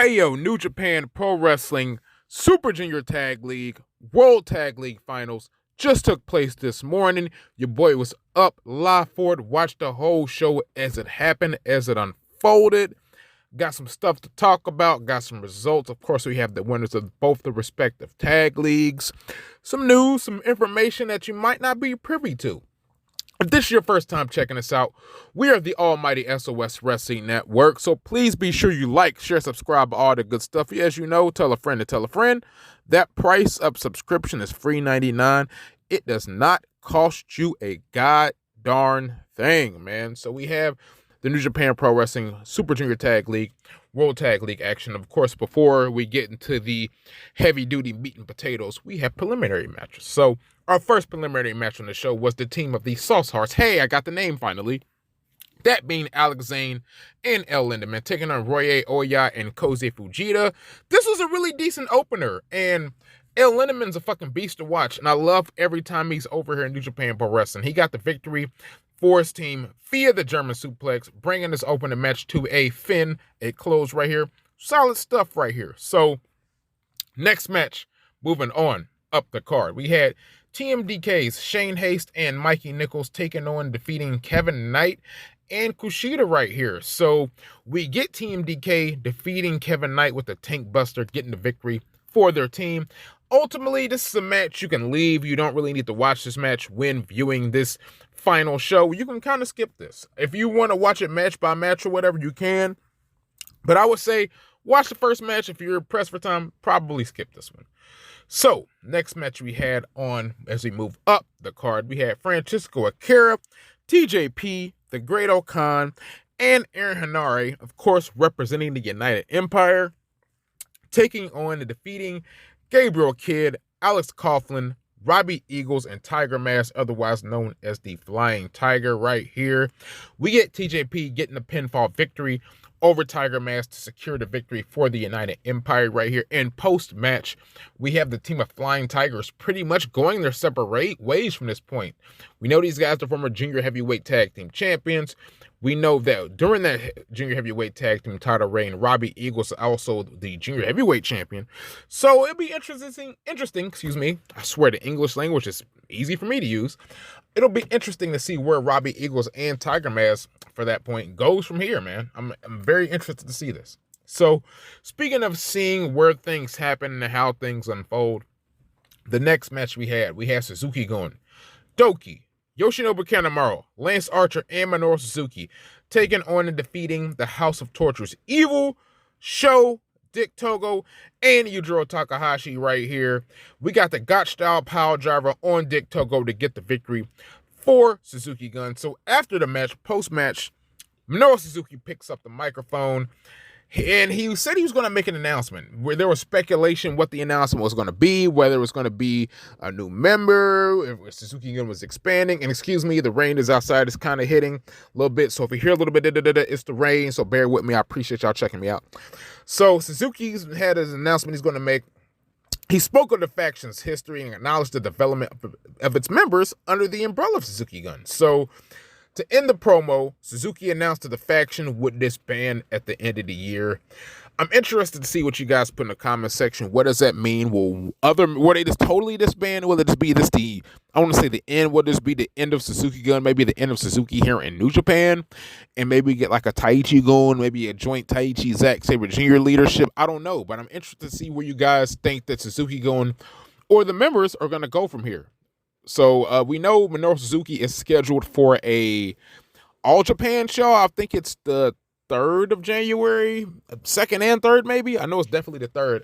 Hey yo, New Japan Pro Wrestling Super Junior Tag League World Tag League Finals just took place this morning. Your boy was up live for it, watched the whole show as it happened, as it unfolded. Got some stuff to talk about, got some results. Of course, we have the winners of both the respective tag leagues. Some news, some information that you might not be privy to. If this is your first time checking us out, we are the almighty SOS Wrestling Network, so please be sure you like, share, subscribe, all the good stuff. As you know, tell a friend to tell a friend. That price of subscription is $3.99. It does not cost you a god darn thing, man. So we have the New Japan Pro Wrestling Super Junior Tag League, World Tag League action. Of course, before we get into the heavy-duty meat and potatoes, we have preliminary matches. So our first preliminary match on the show was the team of the Sauce Hearts. Hey, I got the name finally. That being Alex Zane and El Lindemann taking on Ryohei Oya and Koze Fujita. This was a really decent opener, and El Lindemann's a fucking beast to watch, and I love every time he's over here in New Japan Pro Wrestling. He got the victory for his team via the German suplex, bringing this opening match to a close right here. Solid stuff right here. So, next match, moving on up the card. We had TMDK's Shane Haste and Mikey Nichols taking on, defeating Kevin Knight and Kushida right here. So, we get TMDK defeating Kevin Knight with the Tank Buster, getting the victory for their team. Ultimately, this is a match you can leave. You don't really need to watch this match when viewing this final show. You can kind of skip this. If you want to watch it match by match or whatever, you can. But I would say watch the first match. If you're pressed for time, probably skip this one. So, next match we had on, as we move up the card, we had Francesco Akira, TJP, the Great Okan, and Aaron Henare, of course, representing the United Empire, taking on and defeating Gabriel Kidd, Alex Coughlin, Robbie Eagles, and Tiger Mask, otherwise known as the Flying Tiger right here. We get TJP getting a pinfall victory over Tiger Mask to secure the victory for the United Empire right here. And post-match, we have the team of Flying Tigers pretty much going their separate ways from this point. We know these guys are former Junior Heavyweight Tag Team champions. We know that during that Junior Heavyweight Tag Team title reign, Robbie Eagles also the Junior Heavyweight Champion. So it'll be interesting, I swear the English language is easy for me to use. It'll be interesting to see where Robbie Eagles and Tiger Mask, for that point, goes from here, man. I'm very interested to see this. So, speaking of seeing where things happen and how things unfold, the next match we had Suzuki-Gun, Doki, Yoshinobu Kanemaru, Lance Archer, and Minoru Suzuki taking on and defeating the House of Torture's Evil, Sho, Dick Togo, and Yujiro Takahashi right here. We got the Gotch-style power driver on Dick Togo to get the victory for Suzuki-Gun. So after the match, post-match, Minoru Suzuki picks up the microphone, and he said he was going to make an announcement where there was speculation what the announcement was going to be, whether it was going to be a new member, if Suzuki-Gun was expanding. And excuse me, the rain is outside. It's kind of hitting a little bit. So if you hear a little bit, it's the rain. So bear with me. I appreciate y'all checking me out. So Suzuki's had his announcement he's going to make. He spoke of the faction's history and acknowledged the development of its members under the umbrella of Suzuki-Gun. So to end the promo, Suzuki announced that the faction would disband at the end of the year. I'm interested to see what you guys put in the comment section. What does that mean? Will they just totally disband? Will it just be I want to say the end? Will this be the end of Suzuki-Gun? Maybe the end of Suzuki here in New Japan? And maybe get like a Taichi going, maybe a joint Taichi Zack Sabre Jr. leadership? I don't know, but I'm interested to see where you guys think that Suzuki-Gun or the members are going to go from here. So we know Minoru Suzuki is scheduled for a All Japan show. I think it's the 3rd of January, 2nd and 3rd maybe. I know it's definitely the 3rd.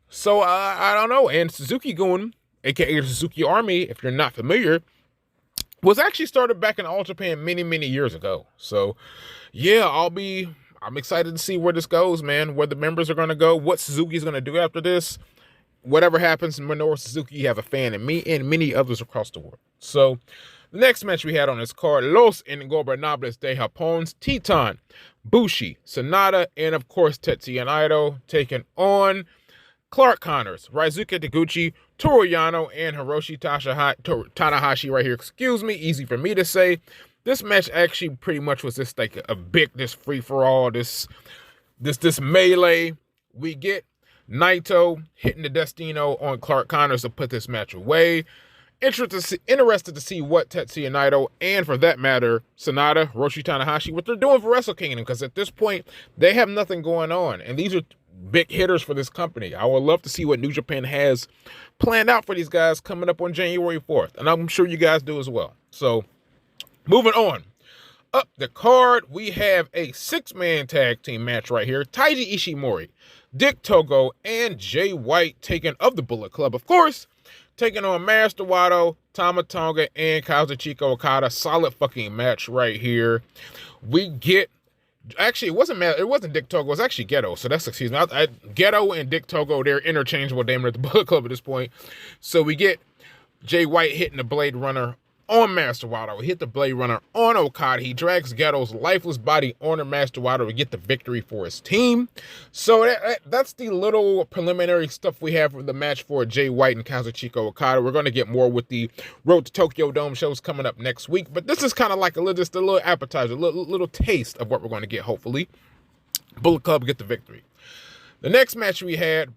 So I don't know. And Suzuki-Gun, aka the Suzuki Army, if you're not familiar, was actually started back in All Japan many, many years ago. So yeah, I'm excited to see where this goes, man, where the members are going to go, what Suzuki's going to do after this. Whatever happens in Minoru Suzuki, you have a fan in me and many others across the world. So, the next match we had on this card, Los Ingobernables de Japón's Titan, Bushi, Sonata, and of course Tetsuya Naito taking on Clark Connors, Ryosuke Taguchi, Toru Yano, and Hiroshi Tanahashi right here. Excuse me, easy for me to say. This match actually pretty much was just like a big, this free-for-all, this melee we get Naito hitting the Destino on Clark Connors to put this match away. Interested to see what Tetsuya Naito, and for that matter, Sanada, Hiroshi Tanahashi, what they're doing for Wrestle Kingdom, because at this point, they have nothing going on, and these are big hitters for this company. I would love to see what New Japan has planned out for these guys coming up on January 4th, and I'm sure you guys do as well. So, moving on. Up the card, we have a 6-man tag team match right here. Taiji Ishimori, Dick Togo, and Jay White of the Bullet Club, of course, taking on Master Wato, Tama Tonga, and Kazuchika Okada. Solid fucking match right here. We get, actually, it wasn't Dick Togo, it was actually Geto. So that's, excuse me, Geto and Dick Togo, they're interchangeable damn at the Bullet Club at this point. So we get Jay White hitting the Blade Runner on Master Wato. He hit the Blade Runner on Okada. He drags Geto's lifeless body on Master Wato to get the victory for his team. So that's the little preliminary stuff we have for the match for Jay White and Kazuchika Okada. We're going to get more with the Road to Tokyo Dome shows coming up next week. But this is kind of like just a little appetizer, a little taste of what we're going to get, hopefully. Bullet Club get the victory. The next match we had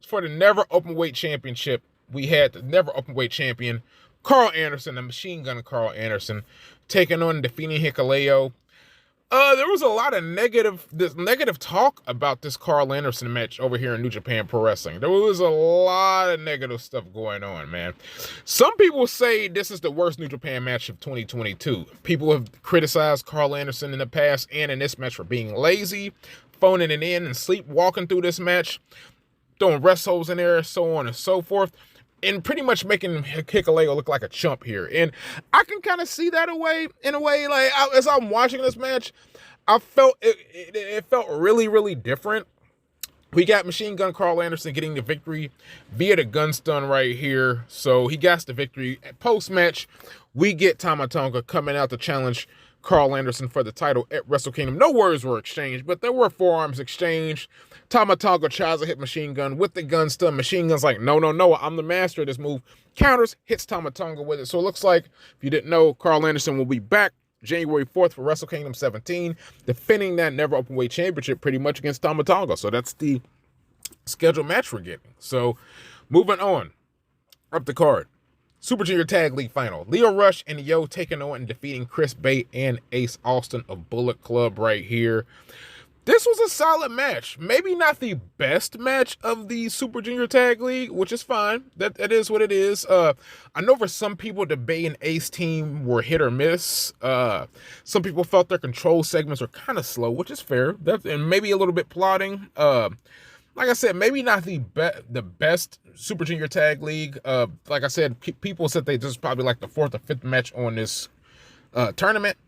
for the NEVER Openweight Championship, we had the NEVER Openweight Champion, Karl Anderson, the Machine Gun Karl Anderson, taking on and defeating Hikuleo. There was a lot of negative talk about this Karl Anderson match over here in New Japan Pro Wrestling. There was a lot of negative stuff going on, man. Some people say this is the worst New Japan match of 2022. People have criticized Karl Anderson in the past and in this match for being lazy, phoning it in and sleepwalking through this match, throwing rest holds in there, so on and so forth, and pretty much making Hikuleo look like a chump here. And I can kind of see that in a way, like, as I'm watching this match, I felt it felt really, really different. We got Machine Gun Karl Anderson getting the victory via the gun stun right here. So he got the victory. Post-match, we get Tama Tonga coming out to challenge Karl Anderson for the title at Wrestle Kingdom. No words were exchanged, but there were forearms exchanged. Tama Tonga tries to hit Machine Gun with the gun stun. Machine Gun's like, no, I'm the master of this move. Counters, hits Tama Tonga with it. So it looks like, if you didn't know, Karl Anderson will be back January 4th for Wrestle Kingdom 17, defending that NEVER Openweight Championship pretty much against Tama Tonga. So that's the scheduled match we're getting. So moving on, up the card. Super Junior Tag League Final. Lio Rush and YOH taking on and defeating Chris Bay and Ace Austin of Bullet Club right here. This was a solid match. Maybe not the best match of the Super Junior Tag League, which is fine. That is what it is. I know for some people, the Bay and Ace team were hit or miss. Some people felt their control segments were kind of slow, which is fair. And maybe a little bit plotting. Like I said, maybe not the best Super Junior Tag League. Like I said, people said this is probably like the 4th or 5th match on this tournament.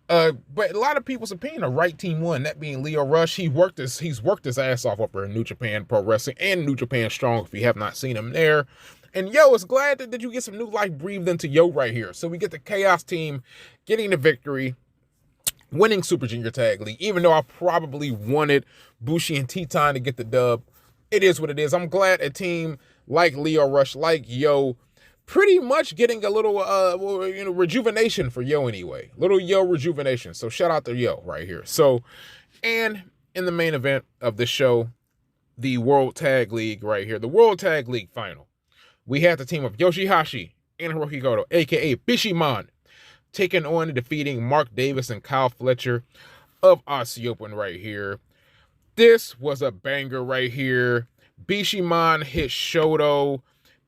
But a lot of people's opinion, the right team won, that being Lio Rush. He's worked his ass off up in New Japan Pro Wrestling and New Japan Strong, if you have not seen him there. And YOH is glad that you get some new life breathed into YOH right here. So we get the Chaos team getting the victory, winning Super Junior Tag League, even though I probably wanted Bushi and Teton to get the dub. It is what it is. I'm glad a team like Lio Rush, like YOH, pretty much getting a little rejuvenation for YOH anyway. Little YOH rejuvenation. So shout out to YOH right here. So, and in the main event of the show, the World Tag League right here, the World Tag League Final, we had the team of YOSHI-HASHI and Hirooki Goto, aka Bishamon, taking on and defeating Mark Davis and Kyle Fletcher of Aussie Open right here. This was a banger right here. Bishamon hit Shoto.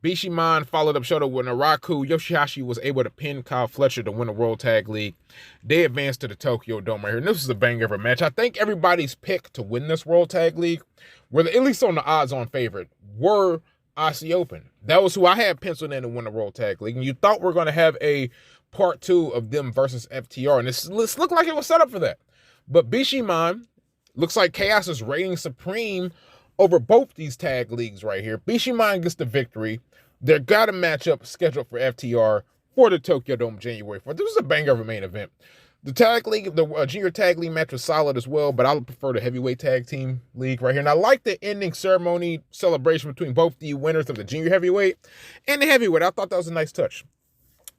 Bishamon followed up Shoto with Naraku. YOSHI-HASHI was able to pin Kyle Fletcher to win the World Tag League. They advanced to the Tokyo Dome right here. And this is a banger of a match. I think everybody's pick to win this World Tag League, at least on the odds-on favorite, were Aussie Open. That was who I had penciled in to win the World Tag League. And you thought we were going to have a part 2 of them versus FTR. And this looked like it was set up for that. But Bishamon looks like Chaos is reigning supreme over both these tag leagues right here. Bishamon gets the victory. They've got a matchup scheduled for FTR for the Tokyo Dome January 4th. This was a banger of a main event. The tag league, the junior tag league match was solid as well, but I would prefer the heavyweight tag team league right here. And I like the ending ceremony celebration between both the winners of the junior heavyweight and the heavyweight. I thought that was a nice touch.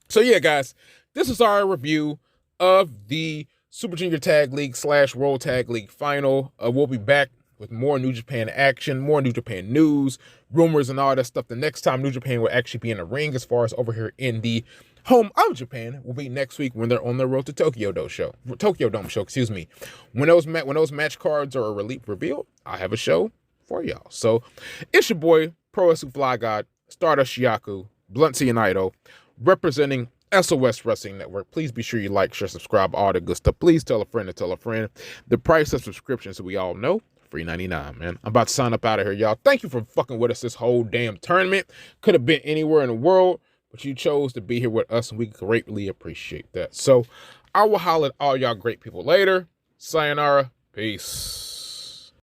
So yeah, guys, this is our review of the Super Junior Tag League / World Tag League Final. We'll be back with more New Japan action, more New Japan news, rumors, and all that stuff. The next time New Japan will actually be in the ring, as far as over here in the home of Japan, will be next week when they're on their road to Tokyo Dome Show. Excuse me. When those match cards are revealed, I have a show for y'all. So it's your boy, Pro Wrestling Fly God, Stardust Shiaku, Blunt C and Idol, representing SOS Wrestling Network. Please be sure you like, share, subscribe, all the good stuff. Please tell a friend to tell a friend. The price of subscriptions, so we all know, $3.99, man. I'm about to sign up out of here, y'all. Thank you for fucking with us this whole damn tournament. Could have been anywhere in the world, but you chose to be here with us, and we greatly appreciate that. So I will holler at all y'all great people later. Sayonara. Peace.